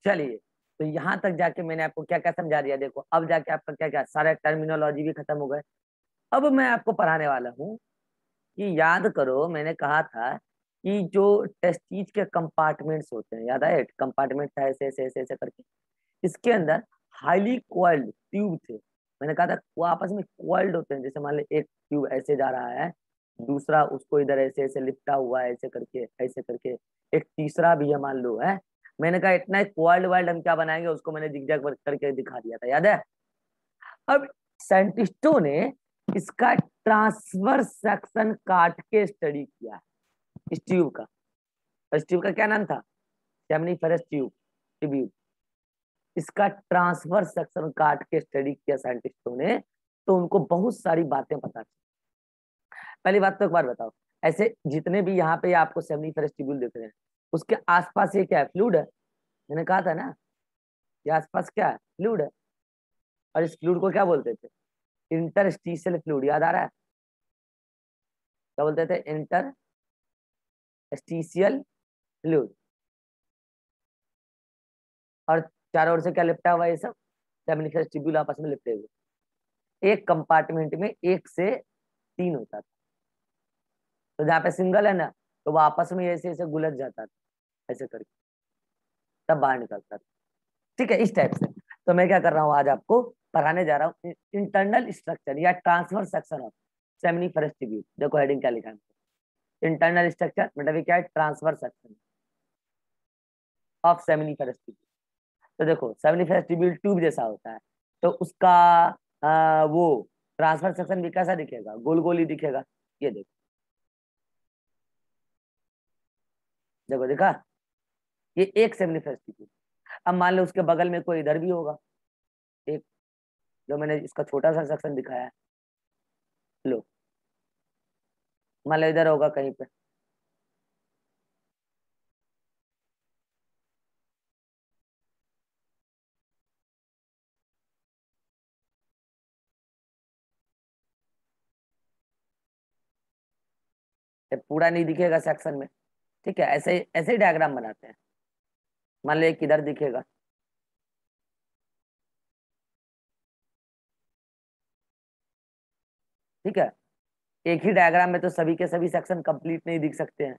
चलिए, तो यहाँ तक जाके मैंने आपको क्या क्या समझा दिया। देखो अब जाके आपका क्या क्या सारा टर्मिनोलॉजी भी खत्म हो गए। अब मैं आपको पढ़ाने वाला हूँ कि याद करो, मैंने कहा था कि जो टेस्टिज के कंपार्टमेंट्स होते हैं, याद आए, कंपार्टमेंट था ऐसे ऐसे ऐसे ऐसे करके, इसके अंदर हाईली कॉइल्ड ट्यूब थे। मैंने कहा था वो आपस में कॉइल्ड होते हैं। जैसे मान लो एक ट्यूब ऐसे जा रहा है, दूसरा उसको इधर ऐसे ऐसे लिपटा हुआ है, ऐसे करके एक तीसरा भी है मान लो है। मैंने कहा इतना कॉइल्ड वाइल्ड हम क्या बनाएंगे, उसको मैंने जिगजैग करके दिखा दिया था, याद है। अब साइंटिस्टों ने इसका ट्रांसवर्स सेक्शन काट के स्टडी किया इस ट्यूब का। इस ट्यूब का क्या नाम था? Seminiferous tube, tube. इसका ट्रांसवर्स सेक्शन काट के स्टडी किया साइंटिस्टों ने, तो उनको बहुत सारी बातें पता चली। पहली बात तो एक बार बताओ, ऐसे जितने भी यहाँ पे आपको सेमनीफेरस ट्यूब्यूल दिख रहे हैं, उसके आसपास ये क्या है? फ्लूइड है। मैंने कहा था ना, ये आसपास क्या है? फ्लूइड है। और इस फ्लूइड को क्या बोलते थे? Interstitial fluid. याद आ रहा है? क्या बोलते थे? Interstitial fluid. और चारों ओर से क्या लिपटा हुआ है? ये सब सेमनीफेरस ट्यूब्यूल आपस में लिपटे हुए। एक कंपार्टमेंट में एक से तीन होता था। तो जहाँ पे सिंगल है ना, तो वो आपस में ऐसे ऐसे गुलझ जाता था, ऐसे करके तब बाहर निकलता था। ठीक है, इस टाइप से। तो मैं क्या कर रहा हूँ, आज आपको पढ़ाने जा रहा हूँ इंटरनल स्ट्रक्चर या transfer section of seminiferous tubule. देखो हेडिंग क्या लिखा है, इंटरनल स्ट्रक्चर मतलब क्या है? Transfer section of seminiferous tubule. तो देखो सेमनीफेरस ट्यूब्यूल ट्यूब जैसा होता है, तो उसका वो ट्रांसफर सेक्शन भी कैसा दिखेगा? गोल गोल ही दिखेगा। ये देखो, देखो देखा, ये एक सेमनीफेरस ट्यूब्यूल। अब मान लो उसके बगल में कोई इधर भी होगा, एक, जो मैंने इसका छोटा सा सेक्शन दिखाया है। लो, मान लो इधर होगा कहीं पे, ये पूरा नहीं दिखेगा सेक्शन में। ठीक है, ऐसे ऐसे ही डायग्राम बनाते हैं। मान लो एक इधर दिखेगा, ठीक है। एक ही डायग्राम में तो सभी के सभी सेक्शन कंप्लीट नहीं दिख सकते हैं,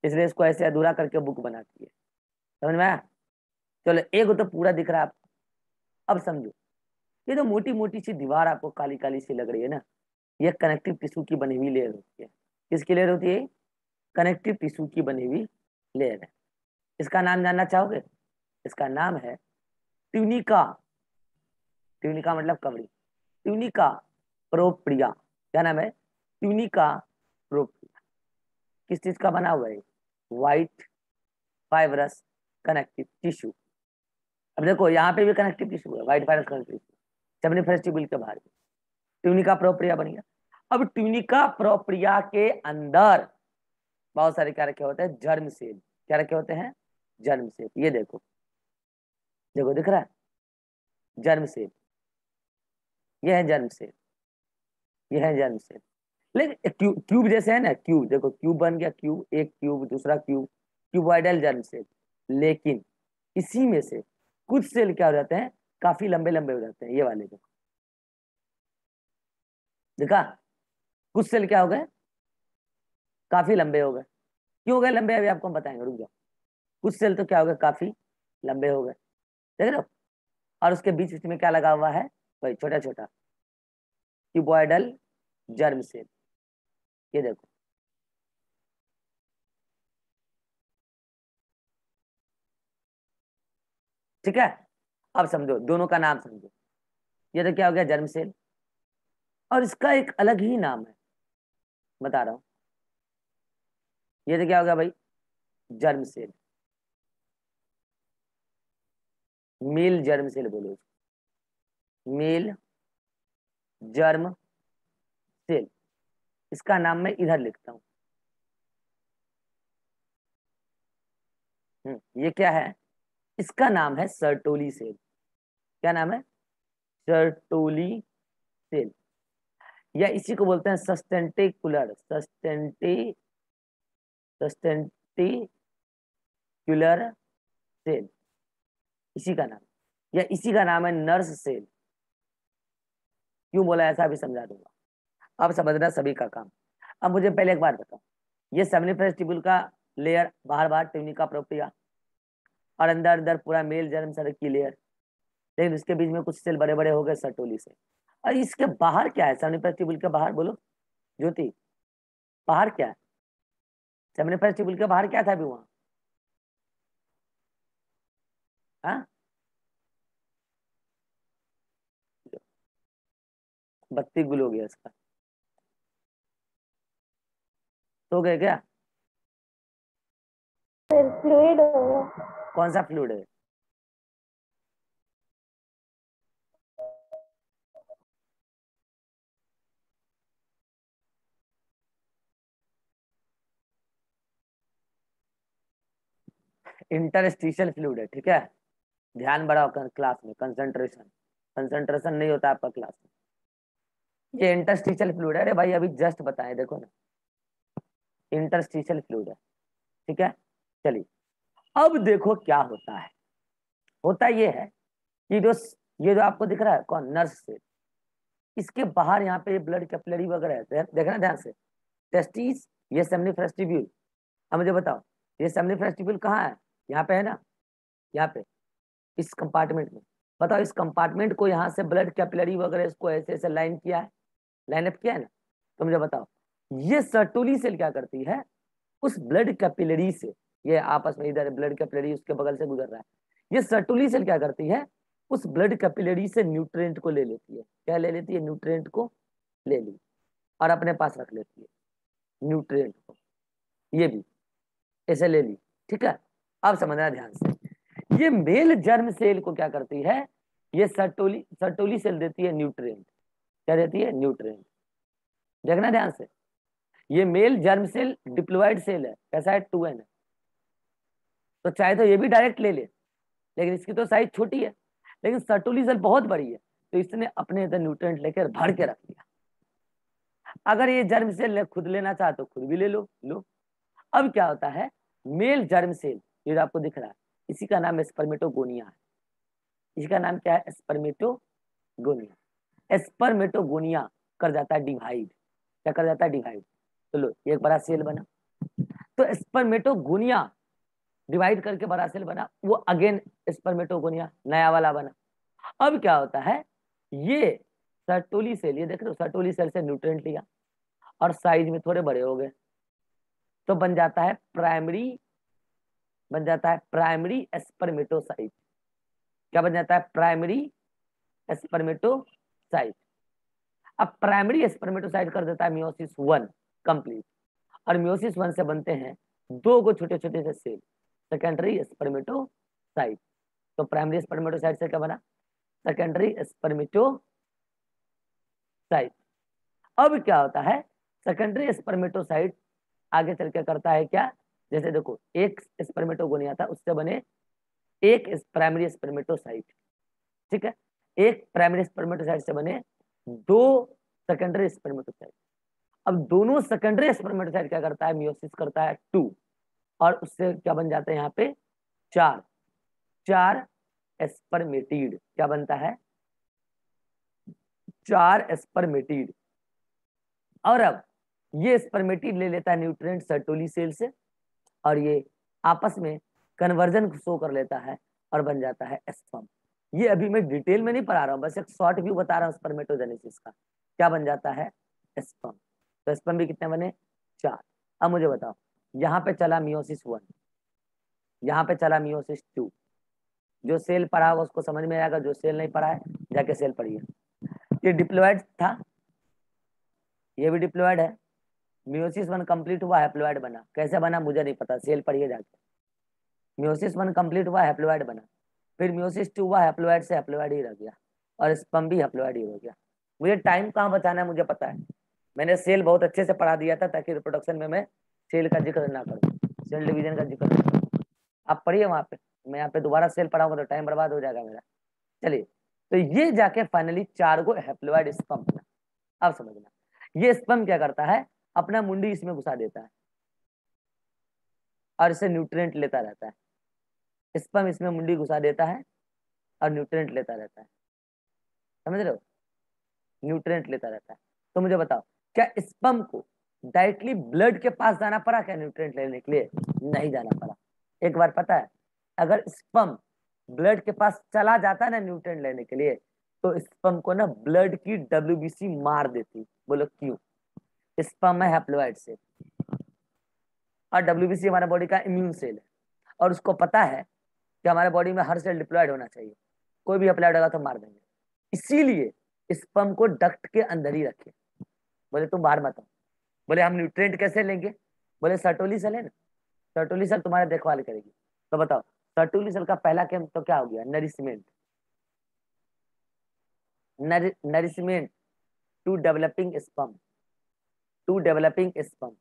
इसलिए इसको ऐसे अधूरा करके बुक बनाती है। समझ में आया? चलो, एक तो पूरा दिख रहा है आपको। अब समझो, ये तो मोटी मोटी सी दीवार आपको काली काली सी लग रही है ना, ये कनेक्टिव टिश्यू की बनी हुई लेयर होती है। किसकी लेयर होती है? कनेक्टिव टिश्यू की बनी हुई लेयर है। इसका नाम जानना चाहोगे? इसका नाम है ट्यूनिका। ट्यूनिका मतलब कवड़ी। Tunica propria. क्या नाम है? Tunica propria. किस चीज का बना हुआ है? White fibrous connective tissue. अब देखो यहाँ पे भी कनेक्टिव टिश्यू है, white fibrous connective tissue, seminiferous tubule के बाहर भी ट्यूनिका प्रोप्रिया बन गया। अब ट्यूनिका प्रोप्रिया के अंदर बहुत सारे क्या रखे होते हैं? Germ cell. क्या रखे होते हैं? Germ cell. ये देखो, देखो दिख रहा है? Germ cell. ये है जर्म सेल, ये है जर्म सेल। लेकिन क्यूब जैसे है ना, क्यूब देखो, क्यूब बन गया, क्यूब, एक क्यूब, दूसरा क्यूब, क्यूबॉइडल जर्म सेल। लेकिन इसी में से कुछ सेल क्या हो जाते हैं? काफी लंबे लंबे हो जाते हैं। ये वाले देखो, देखा? कुछ सेल क्या हो गए? काफी लंबे हो गए। क्यों हो गए लंबे? अभी आपको हम बताएंगे, रुक जाओ। कुछ सेल तो क्या हो गए? काफी लंबे हो गए, देख रहे हो? और उसके बीच बीच में क्या लगा हुआ है? वही छोटा छोटा क्यूबॉइडल जर्म सेल। ये देखो, ठीक है। अब समझो, दोनों का नाम समझो। ये तो क्या हो गया? Germ cell. और इसका एक अलग ही नाम है, बता रहा हूं। ये तो क्या हो गया भाई? Germ cell. Male germ cell बोलो इसको। Male germ cell. इसका नाम मैं इधर लिखता हूँ। ये क्या है? इसका नाम है सर्टोली सेल। क्या नाम है? Sertoli cell. या इसी को बोलते हैं सस्टेंटिकुलर, सस्टेंटिकुलर सेल। इसी का नाम, या इसी का नाम है नर्स सेल। क्यों बोला ऐसा भी समझा दूंगा, अब समझना सभी का काम। अब मुझे पहले एक बात बताओ, ये सेमिनिफरस ट्यूब्यूल का लेयर बाहर बाहर ट्यूनिका प्रोप्टिया, और अंदर अंदर पूरा मेल जर्म सर की लेयर, लेकिन उसके बीच में कुछ सेल बड़े बड़े हो गए सर्टोली से। और इसके बाहर क्या है, सेमिनिफरस ट्यूब्यूल के बाहर, बोलो ज्योति, बाहर क्या है, सेमिनिफरस ट्यूब्यूल के बाहर क्या था अभी वहां? हाँ, बत्ती गुल हो गया इसका, तो गए क्या? फिर फ्लूइड होगा। कौन सा फ्लूइड है? इंटरस्टिशियल फ्लूइड है, ठीक है। ध्यान बढ़ाओ क्लास में, कंसंट्रेशन, कंसंट्रेशन नहीं होता आपका क्लास में। ये इंटरस्टिशियल फ्लूइड है, अरे भाई अभी जस्ट बताए, देखो ना, इंटरस्टिशियल फ्लूइड है, ठीक है। चलिए, अब देखो क्या होता है। होता ये है कि जो ये जो आपको दिख रहा है कौन, नर्स से, इसके बाहर यहाँ पे ब्लड कैपिलरी वगैरह है, देखना ध्यान से, टेस्टिस, ये सेमिनिफरस ट्यूब्यूल। अब मुझे बताओ, ये सेमिनिफरस ट्यूब्यूल कहाँ है? यहाँ पे है ना, यहाँ पे, इस कंपार्टमेंट में। बताओ, इस कंपार्टमेंट को यहाँ से ब्लड कैपिलरी वगैरह इसको ऐसे ऐसे लाइन किया है, लाइन अप किया है ना। तो मुझे बताओ, ये सर्टोली सेल क्या करती है, उस ब्लड कैपिलरी से, ये आपस में इधर ब्लड कैपिलरी उसके बगल से गुजर रहा है, ये सर्टोली सेल क्या करती है, उस ब्लड कैपिलरी से न्यूट्रिएंट को ले लेती है। क्या ले लेती है? न्यूट्रिएंट को ले ली और अपने पास रख लेती है, न्यूट्रिएंट को, ये भी ऐसे ले ली, ठीक है। अब समझना ध्यान से, ये मेल जर्म सेल को क्या करती है, ये सर्टोली सर्टोली सेल देती है न्यूट्रिएंट। क्या देती है? न्यूट्रिएंट। देखना ध्यान से, ये male germ cell diploid cell है, कैसा है, 2n है, तो चाहे तो ये भी डायरेक्ट ले ले, लेकिन इसकी तो साइज छोटी है, लेकिन सर्टोली सेल बहुत बड़ी है, तो इसने अपने इधर न्यूट्रिएंट लेकर भर के रख लिया। अगर ये जर्म सेल खुद लेना चाहे तो खुद भी ले लो, लो। अब क्या होता है, मेल जर्म सेल, ये जो आपको दिख रहा है, इसी का नाम स्पर्मेटोगोनिया है। इसका नाम क्या है? स्पर्मेटोगोनिया। स्पर्मेटोगोनिया कर जाता है डिवाइड। क्या कर जाता है? डिवाइड। तो लो, एक बड़ा सेल बना, तो स्पर्मेटोगोनिया डिवाइड करके बड़ा सेल बना, वो अगेन स्पर्मेटोगोनिया नया वाला बना। अब क्या होता है, ये सर्टोली सेल, ये देख रहे हो, सर्टोली सेल से न्यूट्रिएंट लिया और साइज में थोड़े बड़े हो गए, तो बन जाता है प्राइमरी, बन जाता है प्राइमरी स्पर्मेटोसाइट। क्या बन जाता है? Primary spermatocyte. अब प्राइमरी स्पर्मेटोसाइट कर देता है मियोसिस 1 कंप्लीट, और मियोसिस 1 से बनते हैं दो को छोटे छोटे से सेल, सेकेंडरी स्पर्मेटोसाइट। तो प्राइमरी स्पर्मेटोसाइट से क्या बना? Secondary spermatocyte. अब क्या होता है, सेकेंडरी स्पर्मेटोसाइट आगे चल के करता है क्या, जैसे देखो, एक स्पर्मेटोगोनिया था, उससे बने एक प्राइमरी स्पर्मेटोसाइट, ठीक है। एक प्राइमरी स्पर्मेटोसाइट से बने दो सेकेंडरी स्पर्मेटोसाइट। अब दोनों सेकेंडरी स्पर्मेटोसाइट क्या करता है, मियोसिस करता है 2, और उससे क्या बन जाते हैं यहाँ पे? 4, 4 स्पर्मेटिड। क्या बनता है? 4 स्पर्मेटिड। और अब ये स्पर्मेटिड ले लेता है न्यूट्रिएंट सर्टोली सेल से, और ये आपस में कन्वर्जन शो कर लेता है और बन जाता है स्पर्म। ये अभी मैं डिटेल में नहीं पढ़ा रहा हूँ, बस एक शॉर्ट व्यू बता रहा हूँ स्पर्मेटोजेनेसिस का। क्या बन जाता है? स्पर्म। तो स्पर्म भी कितने बने? 4। अब मुझे बताओ, यहाँ पे चला मियोसिस 1, यहाँ पे चला मियोसिस 2। जो सेल पढ़ा होगा उसको समझ में आएगा, जो सेल नहीं पढ़ा है जाके सेल पढ़िए। ये डिप्लॉयड था, ये भी डिप्लॉयड है। मियोसिस 1 कंप्लीट हुआ, हैप्लॉयड बना। कैसे बना मुझे नहीं पता, सेल पढ़िए जाके। मियोसिस 1 कंप्लीट हुआ, हैप्लॉयड बना, फिर मियोसिस 2 हुआ, हैप्लॉयड से हैप्लॉयड ही रह गया, और स्पर्म भी हैप्लॉयड ही हो गया। मुझे टाइम कहाँ बचाना है मुझे पता है, मैंने सेल बहुत अच्छे से पढ़ा दिया था ताकि रिप्रोडक्शन में मैं सेल का जिक्र ना करूँ, सेल डिवीजन का जिक्र ना करूँ। आप पढ़िए वहां पे, मैं यहाँ पे दोबारा सेल पढ़ाऊंगा तो टाइम बर्बाद हो जाएगा मेरा। चलिए, तो ये जाके फाइनली 4 को हैप्लॉयड स्पर्म बना। अब समझना, ये स्पर्म क्या करता है, अपना मुंडी इसमें घुसा देता है और इसे न्यूट्रिएंट लेता रहता है। स्पर्म इसमें मुंडी घुसा देता है और न्यूट्रिएंट लेता रहता है, समझ रहे हो, न्यूट्रिएंट लेता रहता है। तो मुझे बताओ, क्या स्पर्म को डायरेक्टली ब्लड के पास जाना पड़ा क्या न्यूट्रिएंट लेने के लिए? नहीं जाना पड़ा। एक बार पता है, अगर स्पर्म ब्लड के पास चला जाता ना न्यूट्रिएंट लेने के लिए, तो स्पर्म को ना ब्लड की डब्ल्यूबीसी मार देती। बोलो क्यों? स्पर्म है हैप्लॉइड सेल, और डब्ल्यूबीसी हमारे बॉडी का इम्यून सेल है, और उसको पता है कि हमारे बॉडी में हर सेल डिप्लॉयड होना चाहिए, कोई भी अप्लाइड होगा तो मार देंगे। इसीलिए स्पर्म को डक्ट के अंदर ही रखे। बोले तुम बाहर मत आओ। बोले हम न्यूट्रिएंट कैसे लेंगे? बोले सर्टोली सेल है ना, सर्टोली सेल तुम्हारे देखभाल करेगी। तो बताओ, सर्टोली सेल का पहला काम तो क्या हो गया? Nourishment, nourishment to developing sperm, to developing sperm.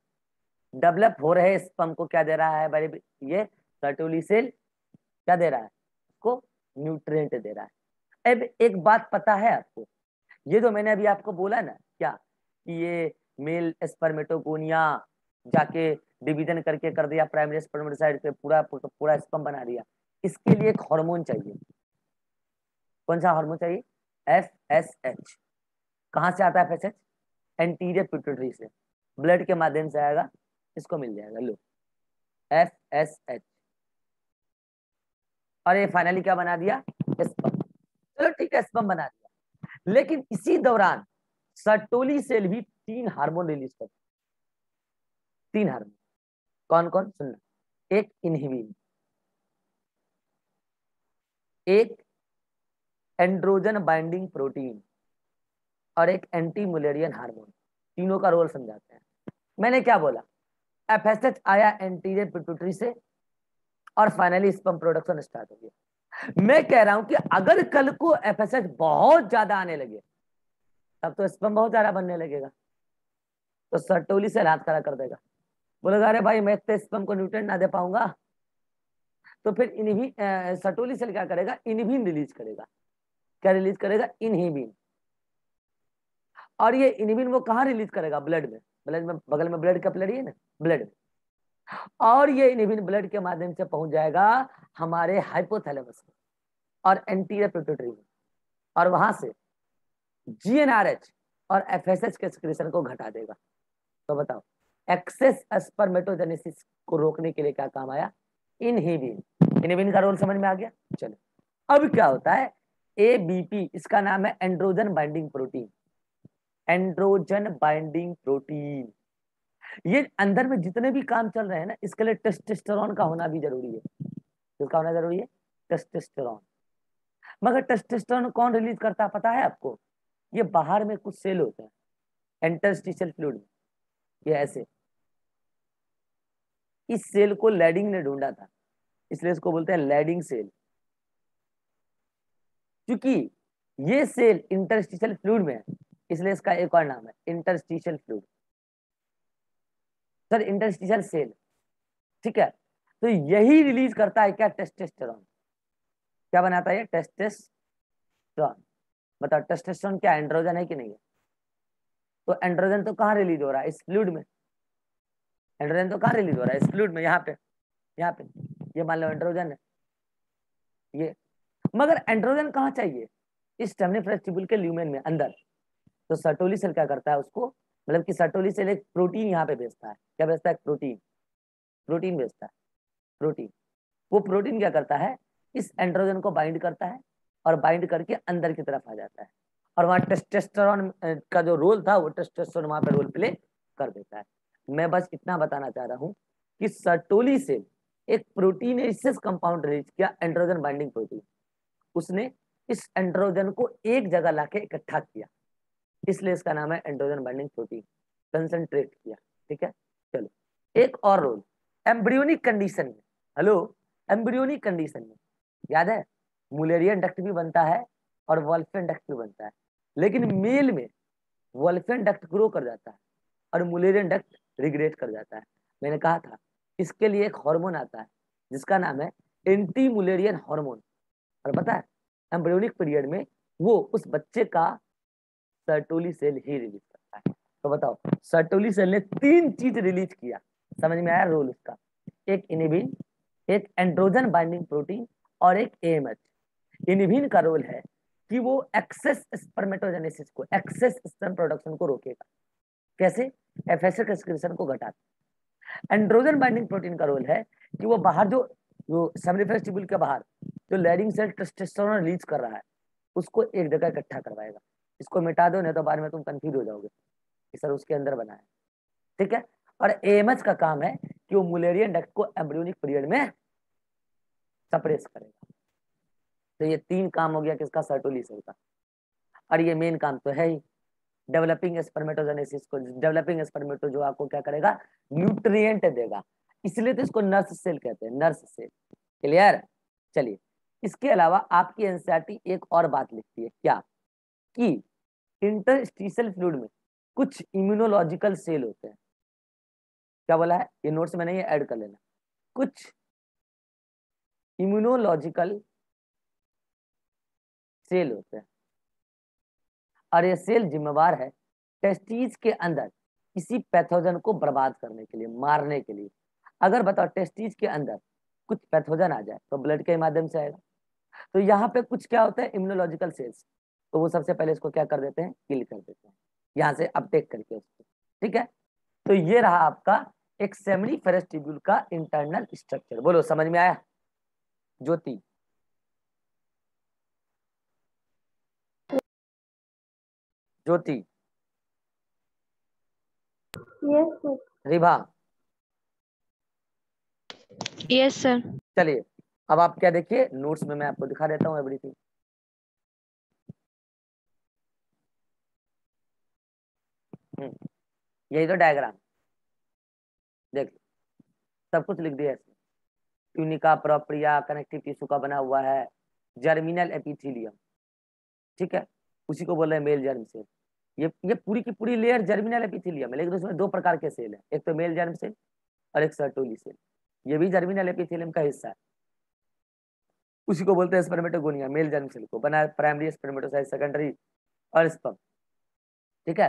Develop हो रहे स्पर्म को क्या दे रहा है भाई? ये सर्टोली सेल क्या दे रहा है? उसको न्यूट्रिएंट दे रहा है। अब एक बात पता है आपको, ये जो मैंने अभी आपको बोला ना क्या, कि ये मेल स्पर्मेटोगोनिया जाके डिवीजन करके कर दिया प्राइमरी स्पर्मेटोसाइट पे, पूरा पूरा स्पर्म बना दिया, इसके लिए एक हार्मोन चाहिए। कौन सा हार्मोन चाहिए? FSH। कहां से आता है FSH? एंटीरियर पिट्यूटरी से, ब्लड के माध्यम से आएगा, इसको मिल जाएगा। लो FSH, और ये फाइनली क्या बना दिया? स्पर्म। चलो ठीक है, स्पर्म बना दिया, लेकिन इसी दौरान सर्टोली सेल भी 3 हार्मोन रिलीज करती। 3 हार्मोन कौन कौन? सुनना, एक इनहिबिन, एक एंड्रोजन बाइंडिंग प्रोटीन, और एक एंटी मुलेरियन हार्मोन। तीनों का रोल समझाते हैं। मैंने क्या बोला? FSH आया एंटीरियर पिट्यूटरी से, और फाइनली स्पर्म प्रोडक्शन स्टार्ट हो गया। मैं कह रहा हूं कि अगर कल को FSH बहुत ज्यादा आने लगे, तब तो स्पर्म बहुत ज्यादा बनने लगेगा, तो सर्टोली से हाथ खड़ा कर देगा। बोलेगा अरे भाई मैं इतने स्पर्म को न्यूट्रिएंट ना दे पाऊंगा, तो फिर इनहिबिन, सर्टोली सेल क्या करेगा? इनहिबिन रिलीज करेगा। क्या रिलीज करेगा? इनहिबिन। और ये इनहिबिन वो कहाँ रिलीज करेगा? ब्लड में। ब्लड में, बगल में ब्लड कैपिलरी है ना, ब्लड में। और ये इनहिबिन ब्लड के माध्यम से पहुंच जाएगा हमारे हाइपोथैलेमस में और एंटीरियर पिट्यूटरी में, और वहां से GnRH और FSH के सिक्रेशन को घटा देगा। तो बताओ, एक्सेस स्पर्मेटोजेनेसिस को रोकने के लिए क्या काम आया? इनहिबिन। इनहिबिन का रोल समझ में आ गया? चलो, अब क्या होता है? ABP, इसका नाम है androgen binding protein. Androgen binding protein, ये अंदर में जितने भी काम चल रहे हैं ना, इसके लिए टेस्टोस्टेरोन का होना भी जरूरी है। किसका होना जरूरी है? टेस्टोस्टेरोन। मगर टेस्टोस्टेरोन कौन रिलीज करता है पता है आपको? ये बाहर में कुछ सेल होते हैं इंटरस्टिशियल फ्लूइड में, ये ऐसे। इस सेल को लैडिंग ने ढूंढा था, इसलिए इसको बोलते हैं लैडिंग सेल। क्योंकि ये सेल इंटरस्टिशियल फ्लूइड में है, इसलिए इसका एक और नाम है interstitial fluid, sir interstitial cell. ठीक है, तो यही रिलीज करता है क्या? टेस्टोस्टेरोन। क्या बनाता है? टेस्टोस्टेरोन। बताओ, टेस्टोस्टेरोन क्या एंड्रोजन है कि नहीं है? तो एंड्रोजन तो कहाँ रिलीज हो रहा है? इस फ्लूइड में। एंड्रोजन तो कहाँ रिलीज हो रहा है? इस फ्लूइड में, यहाँ पे, यहाँ पे। ये मान लो एंड्रोजन है ये। मगर एंड्रोजन कहाँ चाहिए? इस स्टेमनिफरस ट्यूबुल के ल्यूमेन में अंदर। तो सर्टोली सेल क्या करता है उसको, मतलब कि सर्टोली सेल एक प्रोटीन यहाँ पे भेजता है। क्या भेजता है? प्रोटीन, प्रोटीन भेजता है, प्रोटीन। वो प्रोटीन क्या करता है? इस एंड्रोजन को बाइंड करता है, और बाइंड करके अंदर की तरफ आ जाता है, और वहां टेस्टोस्टेरोन का जो रोल था, वो टेस्टोस्टेरोन वहां पे रोल प्ले कर देता है। मैं बस इतना बताना चाह रहा हूं कि सर्टोली सेल एक प्रोटीनेसिस कंपाउंड रिलीज किया, एंड्रोजन बाइंडिंग प्रोटीन। उसने इस एंड्रोजन को एक जगह लाके इकट्ठा किया, इसलिए इसका नाम है एंड्रोजन बाइंडिंग प्रोटीन। कंसंट्रेट किया। ठीक है, चलो एक और रोल, एम्ब्रियोनिक कंडीशन में। हेलो, एम्ब्रियोनिक कंडीशन में याद है मुलेरियन डक्ट भी बनता है और वॉल्फेन डक्ट भी बनता है, लेकिन मेल में वॉल्फेन डक्ट ग्रो कर जाता है और मुलेरियन डक्ट रिग्रेट कर जाता है। मैंने कहा था इसके लिए एक हार्मोन आता है जिसका नाम है एंटी मुलेरियन हार्मोन, और पता है एम्ब्रियोनिक पीरियड में वो उस बच्चे का सर्टोली सेल ही रिलीज करता है। तो बताओ, सर्टोली सेल ने 3 चीज रिलीज किया, समझ में आया रोल उसका? एक इनहिबिन, एक एंड्रोजन बाइंडिंग प्रोटीन, और एक AMH। इनहिबिन का रोल है कि वो एक्सेस स्पर्मेटोजेनेसिस को, एक्सेस स्पर्म प्रोडक्शन को रोकेगा। कैसे? एफएसएच एक्सक्रीशन को घटाता। एंड्रोजन बाइंडिंग प्रोटीन का रोल है कि वो बाहर जो सेमिनिफेरस ट्यूब्यूल के बाहर जो लैरिंग सेल टेस्टोस्टेरोन रिलीज कर रहा है उसको एक जगह इकट्ठा करवाएगा। इसको मिटा दो नहीं तो बाद में तुम कंफ्यूज हो जाओगे कि सर उसके अंदर बना है। ठीक है। और एएमएच का काम है कि वो मुलेरियन डक्ट को एम्ब्रियोनिक पीरियड में सप्रेस करेगा। तो ये 3 काम हो गया किसका? सर्टोली सेल का। और ये मेन काम तो है ही डेवलपिंग स्पर्मेटोजेनेसिस को। डेवलपिंग स्पर्मेटो जो आपको क्या करेगा? न्यूट्रिएंट देगा। इसलिए तो इसको नर्स सेल कहते हैं, नर्स सेल। क्लियर? चलिए, इसके अलावा आपकी एनसीईआरटी एक और बात लिखती है क्या? कि इंटरस्टिशियल फ्लूइड में कुछ इम्यूनोलॉजिकल सेल होते हैं। क्या बोला है? ये नोट्स में नहीं है, ऐड कर लेना। कुछ इम्यूनोलॉजिकल सेल होते हैं और ये सेल जिम्मेवार है टेस्टिस के अंदर किसी पैथोजन को बर्बाद करने के लिए, मारने के लिए। अगर बताओ टेस्टिस के अंदर कुछ पैथोजन आ जाए तो ब्लड के माध्यम से आएगा। तो यहाँ पे कुछ क्या होता है? Immunological cells. तो वो सबसे पहले इसको क्या कर देते हैं? किल कर देते हैं यहाँ से अपटेक करके उसको। ठीक है। तो ये रहा आपका एक सेमिनिफेरस ट्यूब्यूल का इंटरनल स्ट्रक्चर। बोलो, समझ में आया? Jyoti, Jyoti, yes sir. Ribha, yes sir. चलिए अब आप क्या देखिए नोट्स में मैं आपको दिखा देता हूँ एवरीथिंग। यही तो डायग्राम देख, सब कुछ लिख दिया इसमें। ट्यूनिका प्रोप्रिया कनेक्टिव टिश्यू का बना हुआ है, जर्मिनल एपिथेलियम। ठीक है, उसी को बोल रहे हैं मेल जर्म सेल। ये पूरी की पूरी लेयर जर्मिनल एपिथेलियम है, लेकिन उसमें 2 प्रकार के सेल है, एक तो मेल जर्म सेल और एक सर्टोली सेल। ये भी जर्मिनल एपिथेलियम का हिस्सा है। उसी को बोलते हैं स्पर्मेटोगोनिया, मेल जर्म सेल को बना प्राइमरी स्पर्मेटोसाइट, सेकेंडरी और स्पर्म। ठीक है।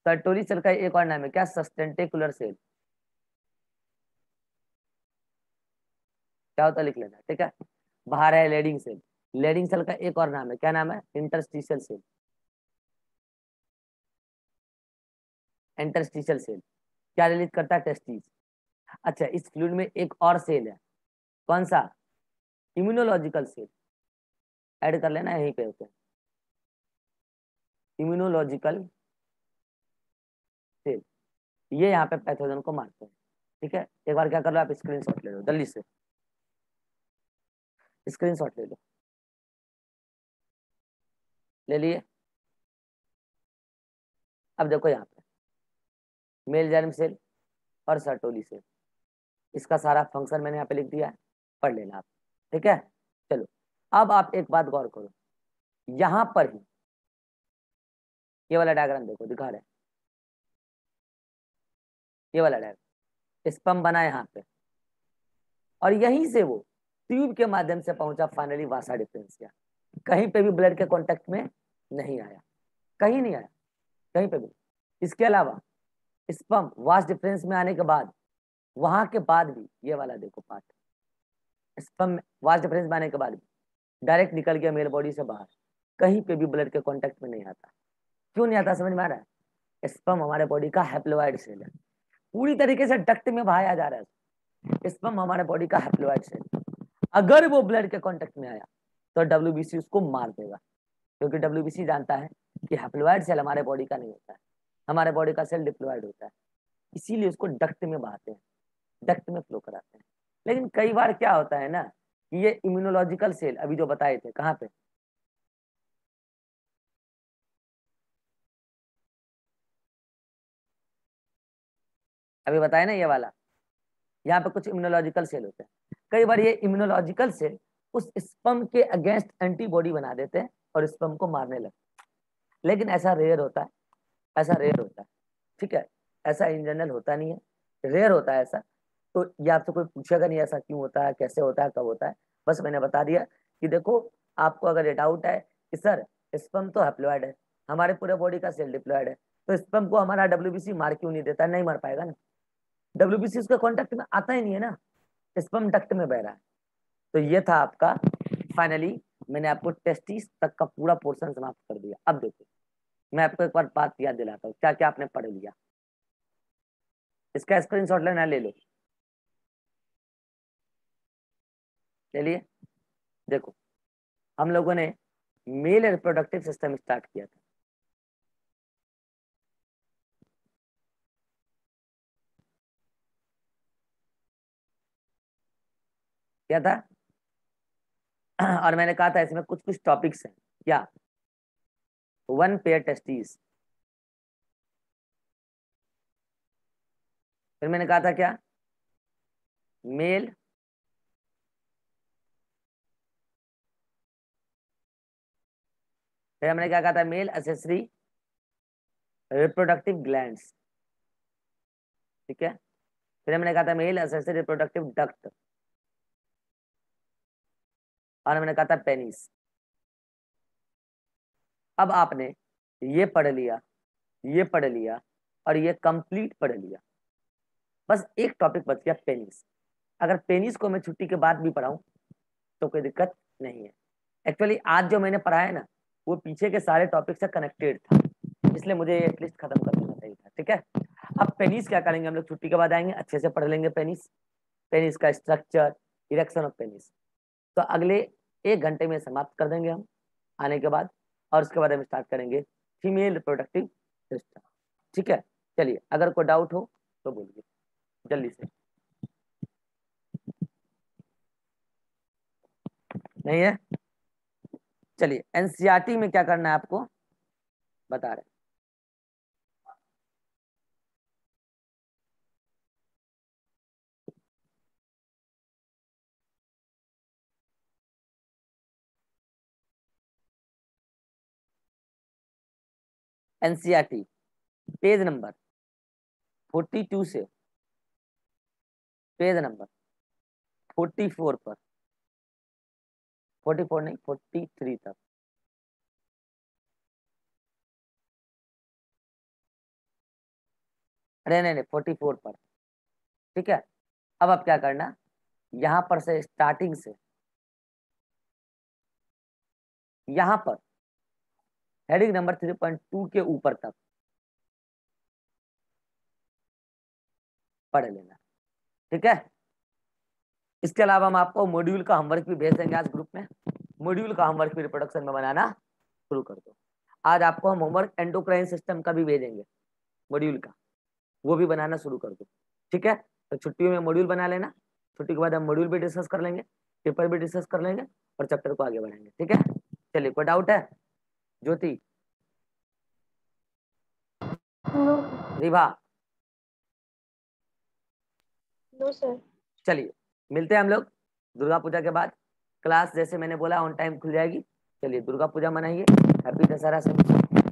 सर्टोली सेल का एक और नाम है क्या? सस्टेंटिकुलर सेल। क्या होता है लिख लेना। ठीक है। बाहर है लेडिंग सेल। लेडिंग सेल का एक और नाम है, क्या नाम है? Interstitial cell. इंटरस्टिशियल सेल क्या रिलीज करता है? टेस्टिस। अच्छा, इस फ्लूइड में एक और सेल है, कौन सा? Immunological cell. ऐड कर लेना, यहीं पे होते हैं इम्यूनोलॉजिकल सेल। ये यहाँ पे पैथोजन को मारते हैं। ठीक है। एक बार क्या कर लो आप, स्क्रीनशॉट ले लो जल्दी से, स्क्रीनशॉट ले लो। ले लिए? अब देखो यहाँ पे मेल जर्म सेल और सर्टोली सेल, इसका सारा फंक्शन मैंने यहाँ पे लिख दिया है, पढ़ लेना आप। ठीक है। चलो अब आप एक बात गौर करो, यहाँ पर ही ये वाला डायग्राम देखो, दिखा रहे हैं ये वाला डायग्राम। स्पर्म बना यहाँ पे और यहीं से वो ट्यूब के माध्यम से पहुंचा फाइनली वासा डिफरेंशिया। कहीं पे भी ब्लड के कांटेक्ट में नहीं आया, कहीं नहीं आया, कहीं पे भी। इसके अलावा स्पर्म वास डिफरेंस में आने के बाद, वहां के बाद भी ये वाला देखो पार्ट, स्पर्म वास डिफरेंस में आने के बाद भी डायरेक्ट निकल गया मेल बॉडी से बाहर, कहीं पे भी ब्लड के कांटेक्ट में नहीं आता। क्यों नहीं आता? समझ में आ रहा है? स्पर्म हमारे बॉडी का हैप्लोइड सेल है, पूरी तरीके से डक्ट में बहाया जा रहा है। स्पर्म हमारे बॉडी का हैप्लोइड सेल, अगर वो ब्लड के कांटेक्ट में आया तो डब्ल्यूबीसी उसको मार देगा, क्योंकि डब्ल्यूबीसी जानता है कि हैप्लोइड सेल हमारे बॉडी का नहीं होता है, हमारे बॉडी का सेल डिप्लॉयड होता है, इसीलिए उसको डक्ट में बहाते हैं, डक्ट में फ्लो कराते हैं। लेकिन कई बार क्या होता है ना कि ये इम्यूनोलॉजिकल सेल अभी जो बताए थे, कहाँ पे? अभी बताया ना ये वाला, यहाँ पे कुछ इम्यूनोलॉजिकल सेल होते हैं। कई बार ये इम्यूनोलॉजिकल सेल उस स्पर्म के अगेंस्ट एंटीबॉडी बना देते हैं और स्पर्म को मारने लगते हैं। लेकिन ऐसा रेयर होता है, ऐसा रेयर होता है। ठीक है, ऐसा इन जनरल होता नहीं है, रेयर होता है ऐसा। तो ये आपसे कोई पूछेगा नहीं ऐसा क्यों होता है, कैसे होता है, कब होता है। बस मैंने बता दिया कि देखो, आपको अगर ये डाउट है कि सर स्पर्म तो हैप्लॉइड है, हमारे पूरे बॉडी का सेल डिप्लॉयड है, तो स्पर्म को हमारा डब्ल्यूबीसी मार क्यों नहीं देता? नहीं मार पाएगा ना, डब्ल्यूबीसी उसके कॉन्टेक्ट में आता ही नहीं है ना, स्पर्म डक्ट में बह रहा है। तो ये था आपका फाइनली मैंने आपको टेस्टिस तक का पूरा पोर्शन समाप्त कर दिया। अब देखो मैं आपको एक बार बात याद दिलाता हूँ, क्या क्या आपने पढ़ लिया। इसका स्क्रीनशॉट लेना, ले लो। चलिए देखो, हम लोगों ने मेल रिप्रोडक्टिव सिस्टम स्टार्ट किया था। क्या था? और मैंने कहा था इसमें कुछ कुछ टॉपिक्स हैं। क्या? One pair testis. फिर मैंने कहा था क्या? मेल फिर हमने क्या कहा था? Male accessory reproductive glands. ठीक है। फिर हमने कहा था मेल एसेसरी रिप्रोडक्टिव डक्ट। और हमने कहा था पेनिस। अब आपने ये पढ़ लिया, ये पढ़ लिया और ये कंप्लीट पढ़ लिया। बस एक टॉपिक बच गया, पेनिस। अगर पेनिस को मैं छुट्टी के बाद भी पढ़ाऊं तो कोई दिक्कत नहीं है। एक्चुअली आज जो मैंने पढ़ा है ना, वो पीछे के सारे टॉपिक से कनेक्टेड था, इसलिए मुझे एटलीस्ट खत्म कर देना चाहिए था। ठीक है। अब पेनिस क्या करेंगे हम लोग? छुट्टी के बाद आएंगे, अच्छे से पढ़ लेंगे पेनिस, पेनिस का स्ट्रक्चर, इरेक्शन ऑफ पेनिस। तो अगले 1 घंटे में समाप्त कर देंगे हम आने के बाद, और उसके बाद हम स्टार्ट करेंगे फीमेल रिप्रोडक्टिव सिस्टम। ठीक है। चलिए, अगर कोई डाउट हो तो बोलिए जल्दी से। नहीं है? चलिए, एनसीईआरटी में क्या करना है आपको बता रहे। एनसीईआरटी पेज नंबर 42 से पेज नंबर 44 पर, 44 नहीं 43 तक। अरे नहीं नहीं, 44 पर। ठीक है। अब आप क्या करना, यहां पर से स्टार्टिंग से यहां पर हेडिंग नंबर 3.2 के ऊपर तक पढ़ लेना। ठीक है। इसके अलावा हम आपको मॉड्यूल का होमवर्क भी भेज देंगे आज ग्रुप में। मॉड्यूल का होमवर्क भी रिप्रोडक्शन में बनाना शुरू कर दो। आज आपको हम होमवर्क एंडोक्राइन सिस्टम का भी भेजेंगे, मॉड्यूल का, वो भी बनाना शुरू कर दो। ठीक है। तो छुट्टियों में मॉड्यूल बना लेना, छुट्टी के बाद हम मॉड्यूल भी डिस्कस कर लेंगे, पेपर भी डिस्कस कर लेंगे और चैप्टर को आगे बढ़ाएंगे। ठीक है। चलिए, कोई डाउट है? ज्योति, नो रिभा, नो सर। चलिए मिलते हैं हम लोग दुर्गा पूजा के बाद। क्लास जैसे मैंने बोला ऑन टाइम खुल जाएगी। चलिए, दुर्गा पूजा मनाइए, हैप्पी दशहरा सभी।